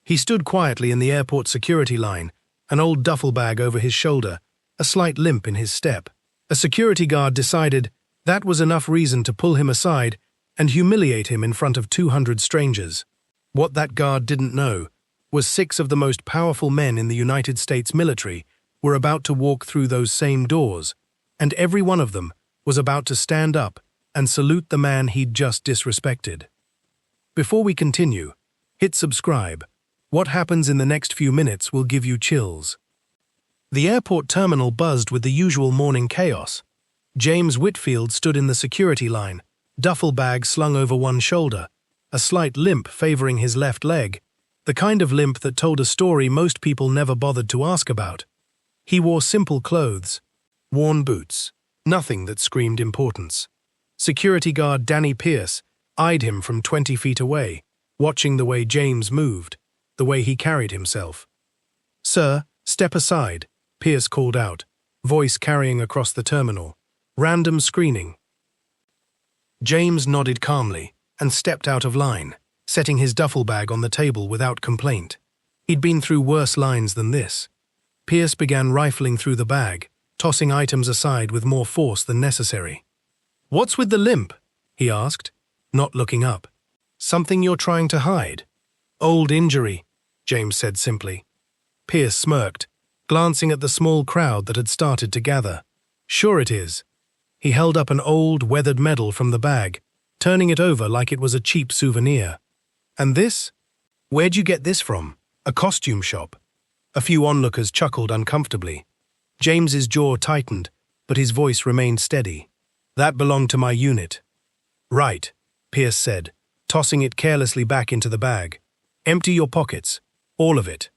He stood quietly in the airport security line, an old duffel bag over his shoulder, a slight limp in his step. A security guard decided that was enough reason to pull him aside and humiliate him in front of 200 strangers. What that guard didn't know was 6 of the most powerful men in the United States military were about to walk through those same doors, and every one of them was about to stand up and salute the man he'd just disrespected. Before we continue, hit subscribe. What happens in the next few minutes will give you chills. The airport terminal buzzed with the usual morning chaos. James Whitfield stood in the security line, duffel bag slung over one shoulder, a slight limp favoring his left leg, the kind of limp that told a story most people never bothered to ask about. He wore simple clothes, worn boots, nothing that screamed importance. Security guard Danny Pierce eyed him from 20 feet away, watching the way James moved, the way he carried himself. "Sir, step aside," Pierce called out, voice carrying across the terminal. "Random screening." James nodded calmly and stepped out of line, setting his duffel bag on the table without complaint. He'd been through worse lines than this. Pierce began rifling through the bag, tossing items aside with more force than necessary. "What's with the limp?" he asked, not looking up. "Something you're trying to hide?" "Old injury," James said simply. Pierce smirked, glancing at the small crowd that had started to gather. "Sure it is." He held up an old, weathered medal from the bag, turning it over like it was a cheap souvenir. "And this? Where'd you get this from? A costume shop?" A few onlookers chuckled uncomfortably. James's jaw tightened, but his voice remained steady. "That belonged to my unit." "Right," Pierce said, tossing it carelessly back into the bag. "Empty your pockets. All of it."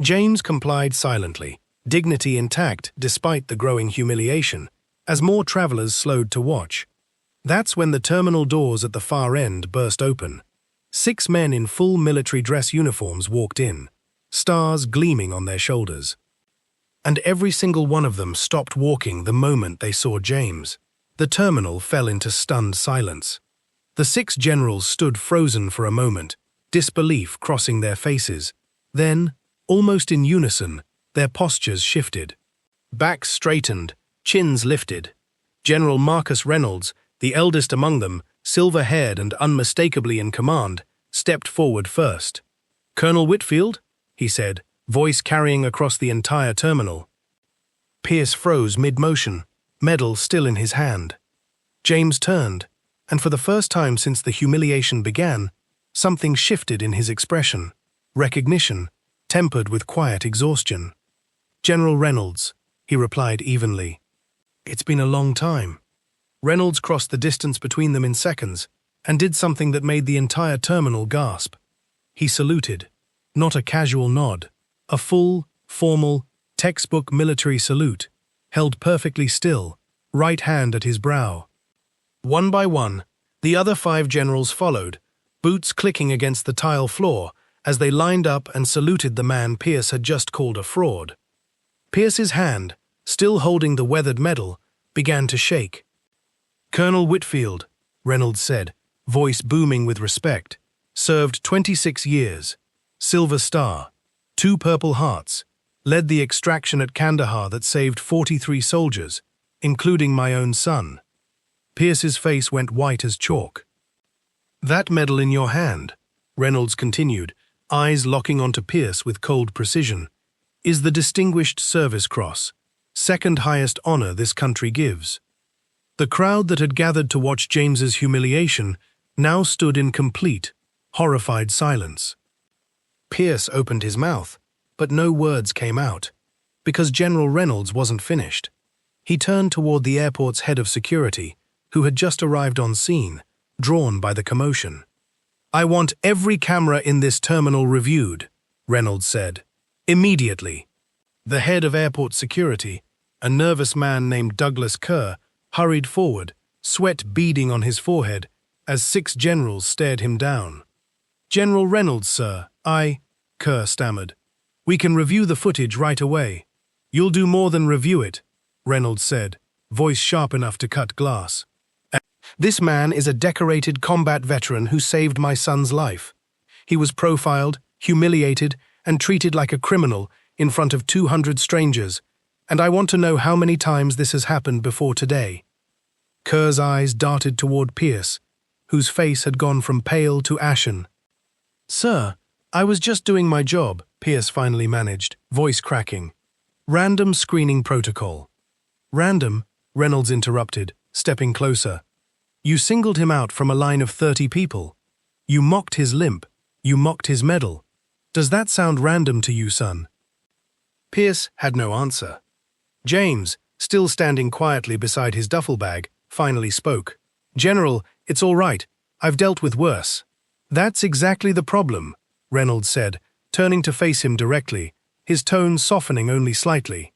James complied silently, dignity intact despite the growing humiliation, as more travelers slowed to watch. That's when the terminal doors at the far end burst open. 6 men in full military dress uniforms walked in, stars gleaming on their shoulders. And every single one of them stopped walking the moment they saw James. The terminal fell into stunned silence. The 6 generals stood frozen for a moment, disbelief crossing their faces. Then, almost in unison, their postures shifted. Backs straightened, chins lifted. General Marcus Reynolds, the eldest among them, silver-haired and unmistakably in command, stepped forward first. "Colonel Whitfield?" he said, voice carrying across the entire terminal. Pierce froze mid-motion, medal still in his hand. James turned, and for the first time since the humiliation began, something shifted in his expression. Recognition, tempered with quiet exhaustion. "General Reynolds," he replied evenly. "It's been a long time." Reynolds crossed the distance between them in seconds and did something that made the entire terminal gasp. He saluted, not a casual nod, a full, formal, textbook military salute, held perfectly still, right hand at his brow. One by one, the other 5 generals followed, boots clicking against the tile floor as they lined up and saluted the man Pierce had just called a fraud. Pierce's hand, still holding the weathered medal, began to shake. "Colonel Whitfield," Reynolds said, voice booming with respect, "served 26 years, Silver Star, 2 Purple Hearts, led the extraction at Kandahar that saved 43 soldiers, including my own son." Pierce's face went white as chalk. "That medal in your hand," Reynolds continued, eyes locking onto Pierce with cold precision, "is the Distinguished Service Cross, second highest honor this country gives." The crowd that had gathered to watch James's humiliation now stood in complete, horrified silence. Pierce opened his mouth, but no words came out, because General Reynolds wasn't finished. He turned toward the airport's head of security, who had just arrived on scene, drawn by the commotion. "I want every camera in this terminal reviewed," Reynolds said. "Immediately." The head of airport security, a nervous man named Douglas Kerr, hurried forward, sweat beading on his forehead, as 6 generals stared him down. "General Reynolds, sir, Kerr stammered. "We can review the footage right away." "You'll do more than review it," Reynolds said, voice sharp enough to cut glass. "This man is a decorated combat veteran who saved my son's life. He was profiled, humiliated, and treated like a criminal in front of 200 strangers, and I want to know how many times this has happened before today." Kerr's eyes darted toward Pierce, whose face had gone from pale to ashen. "Sir, I was just doing my job," Pierce finally managed, voice cracking. "Random screening protocol." "Random?" Reynolds interrupted, stepping closer. "You singled him out from a line of 30 people. You mocked his limp. You mocked his medal. Does that sound random to you, son?" Pierce had no answer. James, still standing quietly beside his duffel bag, finally spoke. "General, it's all right. I've dealt with worse." "That's exactly the problem," Reynolds said, turning to face him directly, his tone softening only slightly.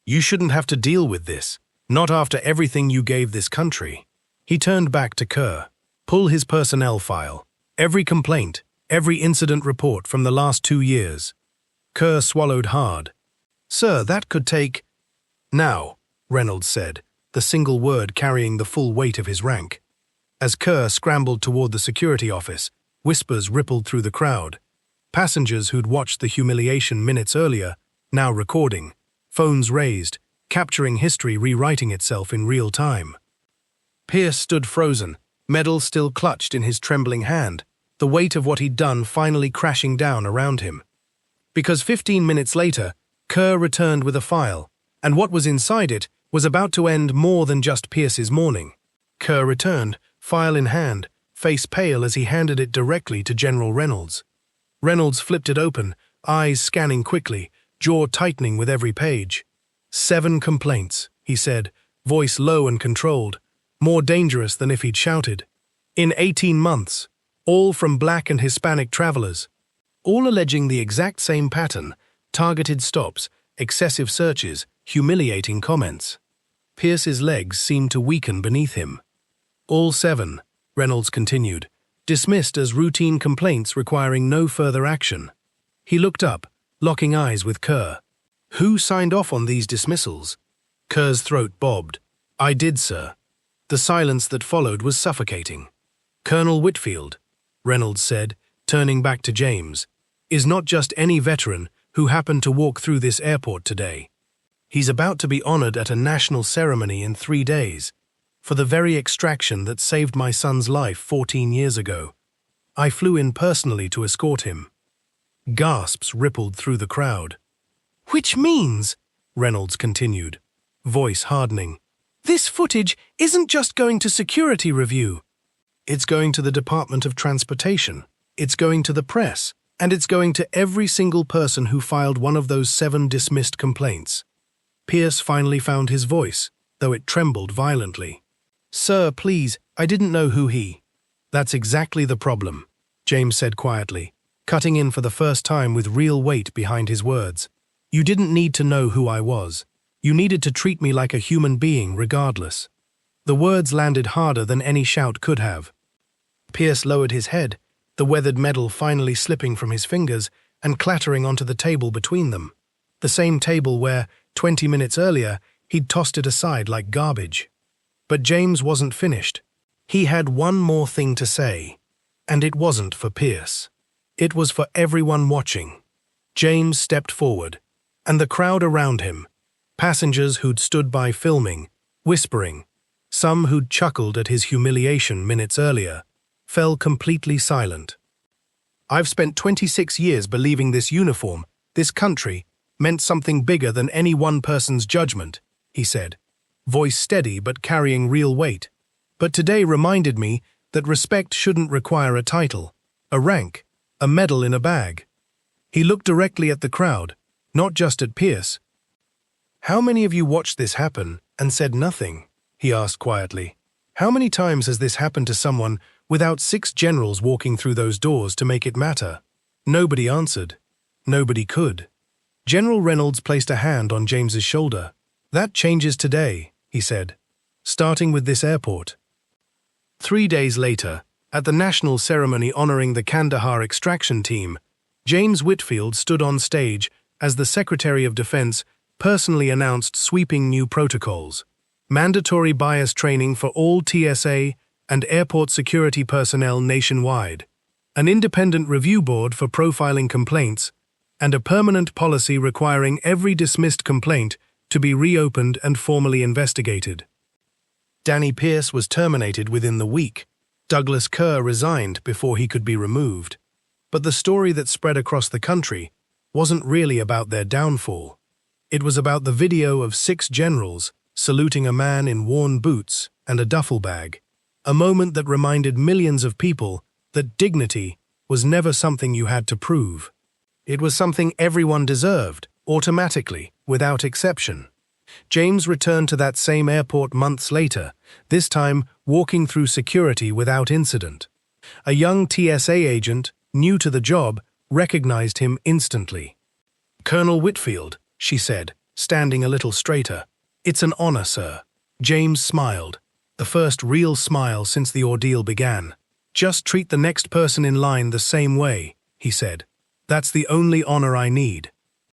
"You shouldn't have to deal with this, not after everything you gave this country." He turned back to Kerr. "Pull his personnel file. Every complaint, every incident report from the last 2 years." Kerr swallowed hard. "Sir, that could take—" "Now," Reynolds said, the single word carrying the full weight of his rank. As Kerr scrambled toward the security office, whispers rippled through the crowd. Passengers who'd watched the humiliation minutes earlier, now recording, phones raised, capturing history rewriting itself in real time. Pierce stood frozen, medal still clutched in his trembling hand, the weight of what he'd done finally crashing down around him. Because 15 minutes later, Kerr returned with a file, and what was inside it was about to end more than just Pierce's morning. Kerr returned, file in hand, face pale as he handed it directly to General Reynolds. Reynolds flipped it open, eyes scanning quickly, jaw tightening with every page. 7 complaints, he said, voice low and controlled, more dangerous than if he'd shouted. In 18 months, all from Black and Hispanic travelers, all alleging the exact same pattern, targeted stops, excessive searches, humiliating comments. Pierce's legs seemed to weaken beneath him. "All 7, Reynolds continued, dismissed as routine complaints requiring no further action. He looked up, locking eyes with Kerr. "Who signed off on these dismissals?" Kerr's throat bobbed. "I did, sir." The silence that followed was suffocating. "Colonel Whitfield," Reynolds said, turning back to James, "is not just any veteran who happened to walk through this airport today. He's about to be honored at a national ceremony in 3 days, for the very extraction that saved my son's life 14 years ago. I flew in personally to escort him." Gasps rippled through the crowd. "Which means," Reynolds continued, voice hardening, "this footage isn't just going to security review. It's going to the Department of Transportation, it's going to the press, and it's going to every single person who filed one of those 7 dismissed complaints." Pierce finally found his voice, though it trembled violently. "Sir, please, I didn't know who he—" "That's exactly the problem," James said quietly, cutting in for the first time with real weight behind his words. "You didn't need to know who I was. You needed to treat me like a human being regardless." The words landed harder than any shout could have. Pierce lowered his head, the weathered medal finally slipping from his fingers and clattering onto the table between them. The same table where, 20 minutes earlier, he'd tossed it aside like garbage. But James wasn't finished. He had one more thing to say, and it wasn't for Pierce. It was for everyone watching. James stepped forward, and the crowd around him, passengers who'd stood by filming, whispering, some who'd chuckled at his humiliation minutes earlier, fell completely silent. "I've spent 26 years believing this uniform, this country, meant something bigger than any one person's judgment," he said, voice steady but carrying real weight. "But today reminded me that respect shouldn't require a title, a rank, a medal in a bag." He looked directly at the crowd, not just at Pierce. "How many of you watched this happen and said nothing?" he asked quietly. "How many times has this happened to someone without 6 generals walking through those doors to make it matter?" Nobody answered. Nobody could. General Reynolds placed a hand on James's shoulder. "That changes today," he said, "starting with this airport." 3 days later, at the national ceremony honoring the Kandahar extraction team, James Whitfield stood on stage as the Secretary of Defense personally announced sweeping new protocols. Mandatory bias training for all TSA and airport security personnel nationwide. an independent review board for profiling complaints, and a permanent policy requiring every dismissed complaint to be reopened and formally investigated. Danny Pierce was terminated within the week. Douglas Kerr resigned before he could be removed. But the story that spread across the country wasn't really about their downfall. It was about the video of 6 generals saluting a man in worn boots and a duffel bag, a moment that reminded millions of people that dignity was never something you had to prove. It was something everyone deserved, automatically, without exception. James returned to that same airport months later, this time walking through security without incident. A young TSA agent, new to the job, recognized him instantly. "Colonel Whitfield," she said, standing a little straighter. "It's an honor, sir." James smiled, the first real smile since the ordeal began. "Just treat the next person in line the same way," he said. "That's the only honor I need."